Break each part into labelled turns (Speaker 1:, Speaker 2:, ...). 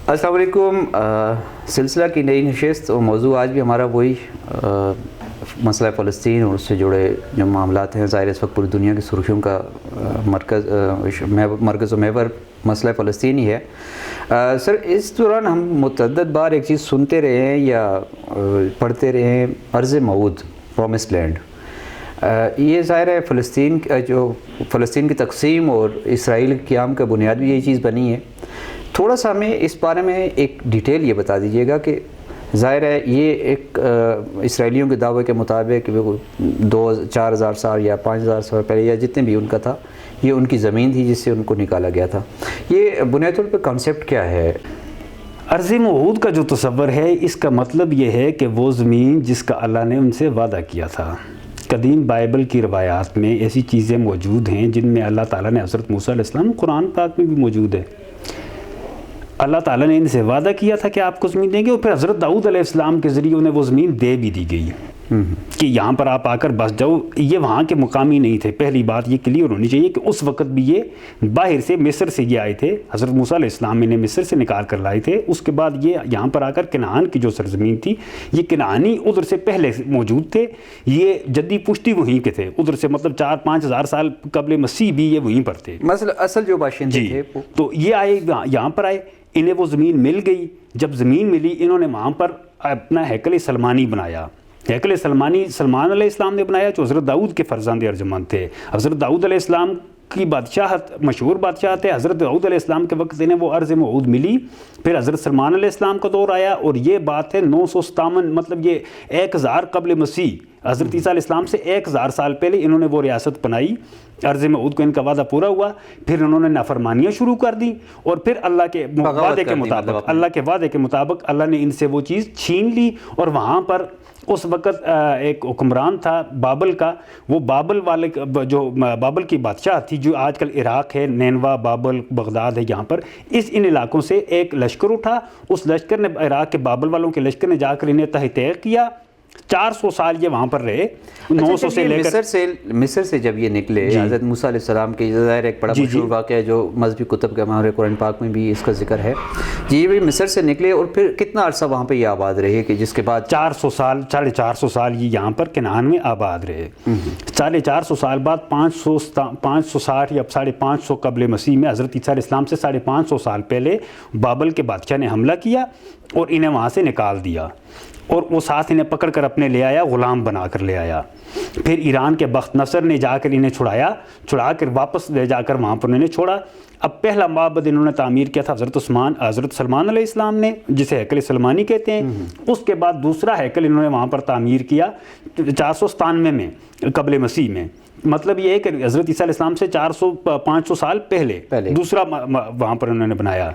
Speaker 1: السلام علیکم. سلسلہ کی نئی نشست اور موضوع آج بھی ہمارا وہی مسئلہ فلسطین اور اس سے جڑے جو معاملات ہیں. ظاہر اس وقت پوری دنیا کی سرخیوں کا مرکز و محور مسئلہ فلسطین ہی ہے. سر, اس دوران ہم متعدد بار ایک چیز سنتے رہے ہیں یا پڑھتے رہے ہیں, ارض موعود, پرومسڈ لینڈ. یہ ظاہر ہے فلسطین کی تقسیم اور اسرائیل کے قیام کا بنیاد بھی یہی چیز بنی ہے. تھوڑا سا ہمیں اس بارے میں ایک ڈیٹیل یہ بتا دیجیے گا کہ ظاہر ہے یہ ایک اسرائیلیوں کے دعوے کے مطابق 4,000 سال یا 5,000 سال پہلے یا جتنے بھی ان کا تھا, یہ ان کی زمین تھی جس سے ان کو نکالا گیا تھا. یہ بنیادی طور پہ کانسیپٹ کیا ہے؟
Speaker 2: ارض موعود کا جو تصور ہے, اس کا مطلب یہ ہے کہ وہ زمین جس کا اللہ نے ان سے وعدہ کیا تھا. قدیم بائبل کی روایات میں ایسی چیزیں موجود ہیں جن میں اللہ تعالیٰ نے حضرت موسیٰ علیہ السلام, قرآن پاک میں بھی موجود ہے, اللہ تعالیٰ نے ان سے وعدہ کیا تھا کہ آپ کو زمین دیں گے, اور پھر حضرت داؤد علیہ السلام کے ذریعے انہیں وہ زمین دے بھی دی گئی کہ یہاں پر آپ آ کر بس جاؤ. یہ وہاں کے مقامی نہیں تھے. پہلی بات یہ کلیئر ہونی چاہیے کہ اس وقت بھی یہ باہر سے مصر سے یہ آئے تھے. حضرت موسیٰ علیہ السلام انہیں مصر سے نکال کر لائے تھے. اس کے بعد یہ یہاں پر آ کر کنعان کی جو سرزمین تھی, یہ کنعانی ادھر سے پہلے موجود تھے. یہ جدی پشتی وہیں کے تھے ادھر سے, مطلب 4-5 ہزار سال قبل مسیح بھی یہ وہیں پر تھے.
Speaker 1: مثلا اصل جو باشندے تھے
Speaker 2: تو یہ آئے, یہاں پر آئے, انہیں وہ زمین مل گئی. جب زمین ملی, انہوں نے وہاں پر اپنا ہیکل سلمانی بنایا. ہیکل سلمانی سلمان علیہ السلام نے بنایا, جو حضرت داؤد کے فرزند ارجمند تھے. حضرت داؤد علیہ السلام کی بادشاہت مشہور بادشاہت ہے. حضرت داؤد علیہ السلام کے وقت انہیں وہ ارض موعود ملی. پھر حضرت سلمان علیہ السلام کا دور آیا, اور یہ بات ہے 957, مطلب یہ 1000 قبل مسیح, حضرت عیسیٰ علیہ السلام سے 1000 سال پہلے انہوں نے وہ ریاست بنائی. ارض موعود کو ان کا وعدہ پورا ہوا. پھر انہوں نے نافرمانیاں شروع کر دی, اور پھر اللہ کے وعدے کے مطابق اللہ نے ان سے وہ چیز چھین لی. اور وہاں پر اس وقت ایک حکمران تھا بابل کا. وہ بابل والے جو بابل کی بادشاہ تھی, جو آج کل عراق ہے, نینوا, بابل, بغداد ہے, یہاں پر ان علاقوں سے ایک لشکر اٹھا. اس لشکر نے, عراق کے بابل والوں کے لشکر نے جا کر انہیں تحقیق کیا. 400 سال یہ وہاں پر رہے. 900 سے لے کر
Speaker 1: مصر سے جب یہ نکلے, حضرت موسیٰ علیہ السلام کے ظاہر ایک بڑا مشہور واقعہ ہے جو مذہبی کتب کے ہمارے قرآن پاک میں بھی اس کا ذکر ہے. یہ بھی مصر سے نکلے, اور پھر کتنا عرصہ وہاں پہ یہ آباد رہے, کہ جس کے بعد
Speaker 2: 400 سال 450 سال یہ یہاں پر کنعان میں آباد رہے. 450 سال بعد 560 یا 550 قبل مسیح میں حضرت عیسیٰ علیہ السلام سے 550 سال پہلے بابل کے بادشاہ نے حملہ کیا اور انہیں وہاں سے نکال دیا, اور وہ ساتھ انہیں پکڑ کر اپنے لے آیا, غلام بنا کر لے آیا. پھر ایران کے بخت نصر نے جا کر انہیں چھڑا کر واپس لے جا کر وہاں پر انہیں چھوڑا. اب پہلا معبد انہوں نے تعمیر کیا تھا حضرت سلمان علیہ السلام نے, جسے ہیکل سلمانی کہتے ہیں. اس کے بعد دوسرا ہیکل انہوں نے وہاں پر تعمیر کیا 497 میں قبل مسیح میں. مطلب یہ ہے کہ حضرت عیسیٰ علیہ السلام سے 500 سال پہلے دوسرا وہاں پر انہوں نے بنایا.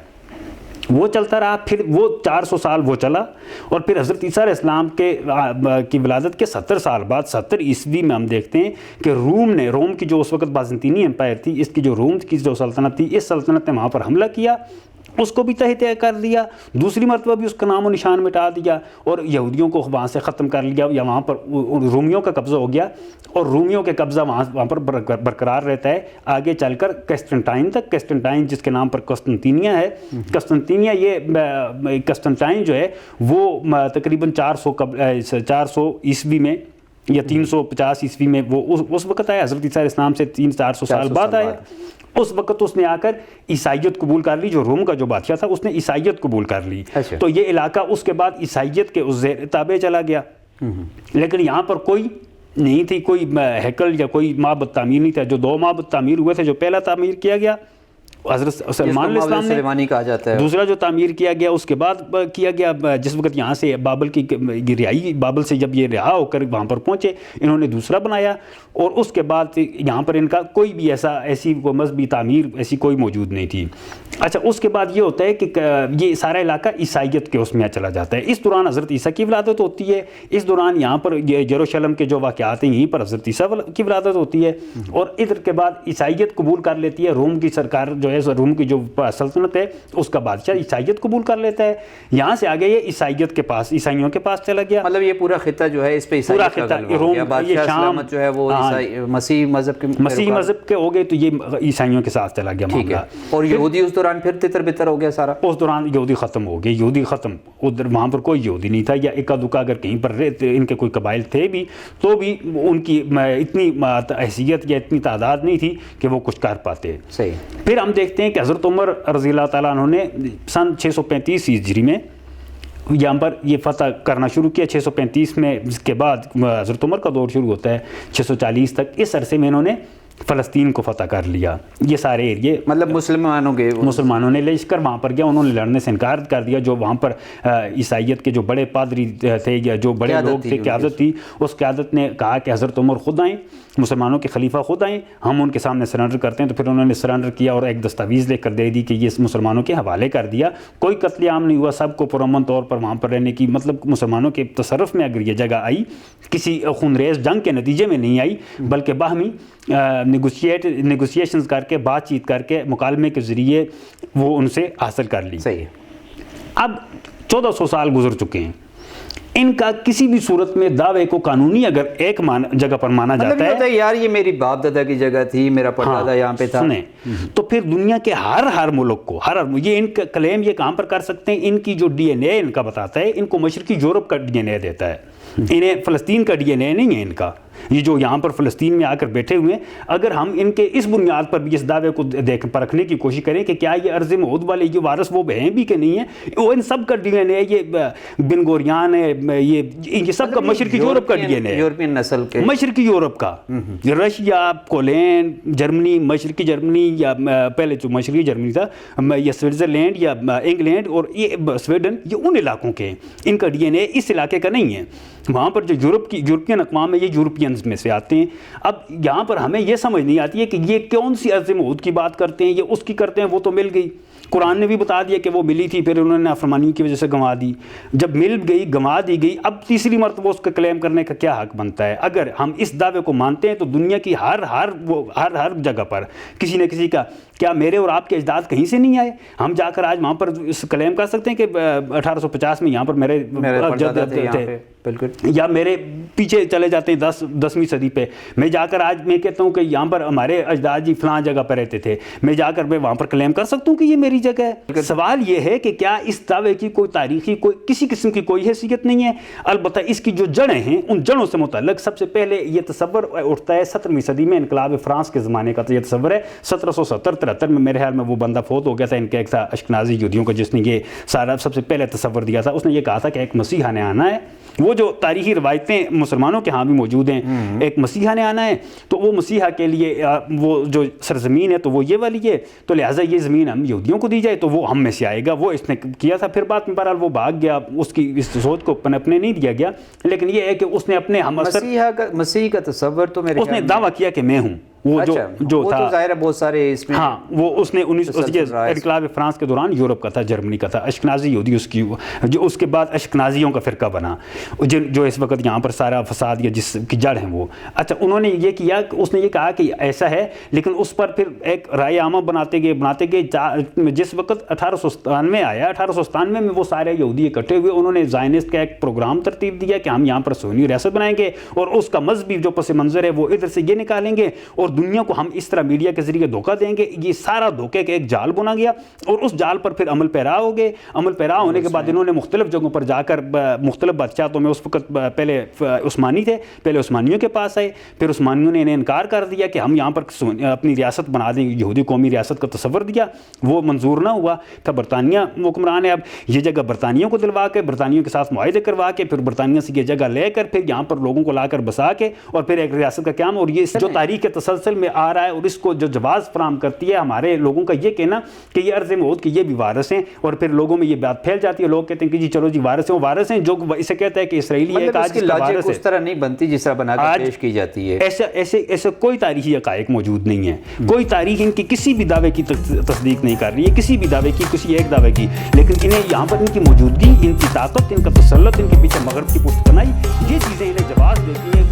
Speaker 2: وہ چلتا رہا, پھر وہ 400 سال وہ چلا, اور پھر حضرت عیسیٰ علیہ السلام کی ولادت کے 70 سال بعد 70 عیسوی میں ہم دیکھتے ہیں کہ روم کی جو اس وقت بازنطینی امپائر تھی, اس کی جو روم کی جو سلطنت تھی, اس سلطنت نے وہاں پر حملہ کیا, اس کو بھی تہہ کر دیا. دوسری مرتبہ بھی اس کا نام و نشان مٹا دیا, اور یہودیوں کو وہاں سے ختم کر لیا, یا وہاں پر رومیوں کا قبضہ ہو گیا, اور رومیوں کے قبضہ وہاں پر برقرار رہتا ہے آگے چل کر قسطنطین تک. قسطنطین جس کے نام پر قسطنطینیہ ہے, قسطنطین جو ہے وہ تقریباً 400 عیسوی میں یا 350 عیسوی میں وہ اس وقت آیا. حضرت عیسیٰ علیہ السلام سے 300-400 سال بعد آیا. اس وقت اس نے آ کر عیسائیت قبول کر لی. جو روم کا جو بادشاہ تھا اس نے عیسائیت قبول کر لی. تو یہ علاقہ اس کے بعد عیسائیت کے اس تابع چلا گیا. لیکن یہاں پر کوئی نہیں تھی, کوئی ہیکل یا کوئی معبد تعمیر نہیں تھا. جو 2 معبد تعمیر ہوئے تھے, جو پہلا تعمیر کیا گیا حضرت سلمان علیہ السلام نے
Speaker 1: کہا جاتا ہے,
Speaker 2: دوسرا جو تعمیر کیا گیا اس کے بعد کیا گیا جس وقت یہاں سے بابل کی رہائی, بابل سے جب یہ رہا ہو کر وہاں پر پہنچے, انہوں نے دوسرا بنایا. اور اس کے بعد یہاں پر ان کا کوئی بھی ایسی مذہبی تعمیر ایسی کوئی موجود نہیں تھی. اچھا, اس کے بعد یہ ہوتا ہے کہ یہ سارا علاقہ عیسائیت کے اس میں چلا جاتا ہے. اس دوران حضرت عیسیٰ کی ولادت ہوتی ہے. اس دوران یہاں پر یروشلم کے جو واقعات ہیں, یہیں پر حضرت عیسیٰ کی ولادت ہوتی ہے. اور ادھر کے بعد عیسائیت قبول کر لیتی ہے روم کی سرکار جو ہے روم کی جو سلطنت ہے اس کا بادشاہ عیسائیت قبول کر لیتا ہے. یہاں سے آگے یہ عیسائیت کے پاس, عیسائیوں کے پاس چلا گیا.
Speaker 1: مطلب یہ پورا خطہ جو ہے اس پہ
Speaker 2: پورا خطہ روم, یہ شام
Speaker 1: جو ہے وہ مسیح مذہب
Speaker 2: کے ہو گئے, تو یہ عیسائیوں کے ساتھ چلا گیا معاملہ.
Speaker 1: اور یہودی اس دوران پھر تتر بتر ہو گیا سارا.
Speaker 2: اس دوران یہودی ختم ہو گئے, یہودی ختم, ادھر وہاں پر کوئی یہودی نہیں تھا, یا اکا دکا اگر کہیں پر رہتے ان کے کوئی قبائل تھے بھی تو بھی ان کی اتنی حیثیت یا اتنی تعداد نہیں تھی کہ وہ کچھ کر پاتے.
Speaker 1: صحیح.
Speaker 2: پھر ہم دیکھتے ہیں کہ حضرت عمر رضی اللہ تعالیٰ عنہ نے سن 635 ہجری میں یہاں پر یہ فتح کرنا شروع کیا. 635 میں اس کے بعد حضرت عمر کا دور شروع ہوتا ہے 640 تک. اس عرصے میں انہوں نے فلسطین کو فتح کر لیا, یہ سارے ایریے.
Speaker 1: مطلب مسلمانوں
Speaker 2: نے لشکر وہاں پر گیا, انہوں نے لڑنے سے انکار کر دیا. جو وہاں پر عیسائیت کے جو بڑے پادری تھے یا جو بڑے لوگ تھے, قیادت تھی, اس قیادت نے کہا کہ حضرت عمر خود آئیں, مسلمانوں کے خلیفہ خود آئیں, ہم ان کے سامنے سرنڈر کرتے ہیں. تو پھر انہوں نے سرنڈر کیا اور ایک دستاویز لے کر دے دی کہ یہ مسلمانوں کے حوالے کر دیا. کوئی قتل عام نہیں ہوا, سب کو پرامن طور پر وہاں پر رہنے کی, مطلب مسلمانوں کے تصرف میں اگر یہ جگہ آئی کسی خونریز جنگ کے نتیجے میں نہیں آئی, بلکہ باہمی نیگوسیشنز کر کے, بات چیت کر کے, مکالمے کے ذریعے وہ ان سے حاصل کر لی.
Speaker 1: صحیح.
Speaker 2: اب 1400 سال گزر چکے ہیں, ان کا کسی بھی صورت میں دعوے کو قانونی اگر ایک جگہ پر مانا جاتا ہے,
Speaker 1: یار یہ میری باپ دادا کی جگہ تھی, میرا پردادا یہاں پہ تھا,
Speaker 2: سنیں, تو پھر دنیا کے ہر ملک کو یہ ان کا کلیم یہ کہاں پر کر سکتے ہیں. ان کی جو ڈی این اے ان کا بتاتا ہے, ان کو مشرقی یورپ کا ڈی این اے دیتا ہے, انہیں فلسطین کا ڈی این اے نہیں ہے ان کا. یہ جو یہاں پر فلسطین میں آ کر بیٹھے ہوئے ہیں, اگر ہم ان کے اس بنیاد پر بھی اس دعوے کو پرکھنے کی کوشش کریں کہ کیا یہ ارض موعود والے یہ وارث وہ ہیں بھی کہ نہیں ہیں, وہ ان سب کا ڈی این اے, یہ بن گوریان ہے, یہ سب کا مشرقی یورپ کا ڈی این اے,
Speaker 1: یورپین نسل کے,
Speaker 2: مشرقی یورپ کا, رشیا, پولینڈ, جرمنی, مشرقی جرمنی, یا پہلے جو مشرقی جرمنی تھا, یا سوئٹزرلینڈ یا انگلینڈ اور یہ سویڈن, یہ ان علاقوں کے, ان کا ڈی این اے اس علاقے کا نہیں ہے. وہاں پر جو یورپین اقوام ہے یہ یورپینز میں سے آتے ہیں. اب یہاں پر ہمیں یہ سمجھ نہیں آتی ہے کہ یہ کون سی ارض موعود کی بات کرتے ہیں, یہ اس کی کرتے ہیں, وہ تو مل گئی. قرآن نے بھی بتا دیا کہ وہ ملی تھی, پھر انہوں نے نافرمانی کی وجہ سے گنوا دی. جب مل گئی, گنوا دی گئی, اب تیسری مرتبہ اس کا کلیم کرنے کا کیا حق بنتا ہے؟ اگر ہم اس دعوے کو مانتے ہیں تو دنیا کی ہر جگہ پر کسی نہ کسی کا, کیا میرے اور آپ کے اجداد کہیں سے نہیں آئے؟ ہم جا کر آج وہاں پر اس کلیم کر سکتے ہیں کہ 1850 میں یہاں پر میرے جد تھے, یا میرے پیچھے چلے جاتے ہیں 10ویں صدی پہ, میں جا کر آج میں کہتا ہوں کہ یہاں پر ہمارے اجداد جی فلاں جگہ پہ رہتے تھے, میں جا کر میں وہاں پر کلیم کر سکتا ہوں کہ یہ میری جگہ ہے. سوال یہ ہے کہ کیا اس دعوے کی کوئی تاریخی کسی قسم کی کوئی حیثیت نہیں ہے؟ البتہ اس کی جو جڑیں ہیں, ان جڑوں سے متعلق سب سے پہلے یہ تصور اٹھتا ہے 17ویں صدی میں انقلاب فرانس کے زمانے کا. یہ تصور ہے 1770-73 میں, میرے خیال میں وہ بندہ فوت ہو گیا تھا ان کا, ایک تھا اشکنازی یہودیوں کا, جس نے یہ سارا سب سے پہلے تصور دیا تھا. اس نے یہ کہا تھا کہ ایک مسیحا نے آنا ہے. وہ جو تاریخی روایتیں مسلمانوں کے ہاں بھی موجود ہیں, ایک مسیحا نے آنا ہے, تو وہ مسیحا کے لیے وہ جو سرزمین ہے تو وہ یہ والی ہے, تو لہٰذا یہ زمین ہم یہودیوں کو دی جائے تو وہ ہم میں سے آئے گا. وہ اس نے کیا تھا. پھر بعد میں بہرحال وہ بھاگ گیا, اس کی اس سوچ کو پنپنے نہیں دیا گیا, لیکن یہ ہے کہ اس نے اپنے
Speaker 1: مسیح کا تصور تو میرے,
Speaker 2: اس نے دعویٰ کیا کہ میں ہوں. وہ جو تھا
Speaker 1: ظاہر ہے بہت سارے اس میں,
Speaker 2: ہاں, وہ اس نے انقلاب فرانس کے دوران یورپ کا تھا, جرمنی کا تھا. اشکنازی یہودی اس کی, جو اس کے بعد اشکنازیوں کا فرقہ بنا, جو اس وقت یہاں پر سارا فساد یا جس کی جڑ ہیں وہ. اچھا, انہوں نے یہ کیا, اس نے یہ کہا کہ ایسا ہے, لیکن اس پر پھر ایک رائے عامہ بناتے گئے. جس وقت 1897 آیا, 1897 میں وہ سارے یہودی اکٹھے ہوئے, انہوں نے زائنسٹ کا ایک پروگرام ترتیب دیا کہ ہم یہاں پر صہیونی ریاست بنائیں گے, اور اس کا مذہبی جو پس منظر ہے وہ ادھر سے یہ نکالیں گے, اور دنیا کو ہم اس طرح میڈیا کے ذریعے دھوکہ دیں گے. یہ سارا دھوکے کا ایک جال بنا گیا, اور اس جال پر پھر عمل پیرا ہو گئے. عمل پیرا ہونے کے بعد انہوں نے مختلف جگہوں پر جا کر مختلف بادشاہتوں میں, اس وقت پہلے عثمانی تھے, پہلے عثمانیوں کے پاس آئے, پھر عثمانیوں نے انہیں انکار کر دیا کہ ہم یہاں پر اپنی ریاست بنا دیں, یہودی قومی ریاست کا تصور دیا, وہ منظور نہ ہوا تھا. برطانیہ حکمران ہے, اب یہ جگہ برطانیوں کو دلوا کے, برطانیوں کے ساتھ معاہدے کروا کے, پھر برطانیہ سے یہ جگہ لے کر پھر یہاں پر لوگوں کو لا کر بسا کے, اور پھر ایک ریاست کا قیام. اور یہ جو تاریخ کے تسلسل میں آ رہا ہے, اور اس کو جو جواز فراہم کرتی ہے ہمارے لوگوں کا یہ کہنا کہ یہ ارض موعود کے یہ بھی وارث ہیں, اور پھر لوگوں میں یہ بات پھیل جاتی ہے, لوگ کہتے ہیں کہ جی چلو جی وارث ہیں, وہ وارث ہیں. جو اسے کہتا ہے کہ اسرائیلی ہے,
Speaker 1: اس کی لاجک اس طرح نہیں بنتی جس طرح بنا کر پیش کی جاتی ہے.
Speaker 2: ایسے کوئی تاریخی حقائق موجود نہیں ہے, کوئی تاریخ ان کی کسی بھی دعوے کی تصدیق نہیں کر رہی ہے, کسی بھی دعوے کی, کسی ایک دعوے کی. لیکن انہیں یہاں پر ان کی موجودگی, ان کی طاقت, ان کا تسلط, ان کے پیچھے مغرب کی پشت پناہی, یہ چیزیں انہیں جواز دیتی ہیں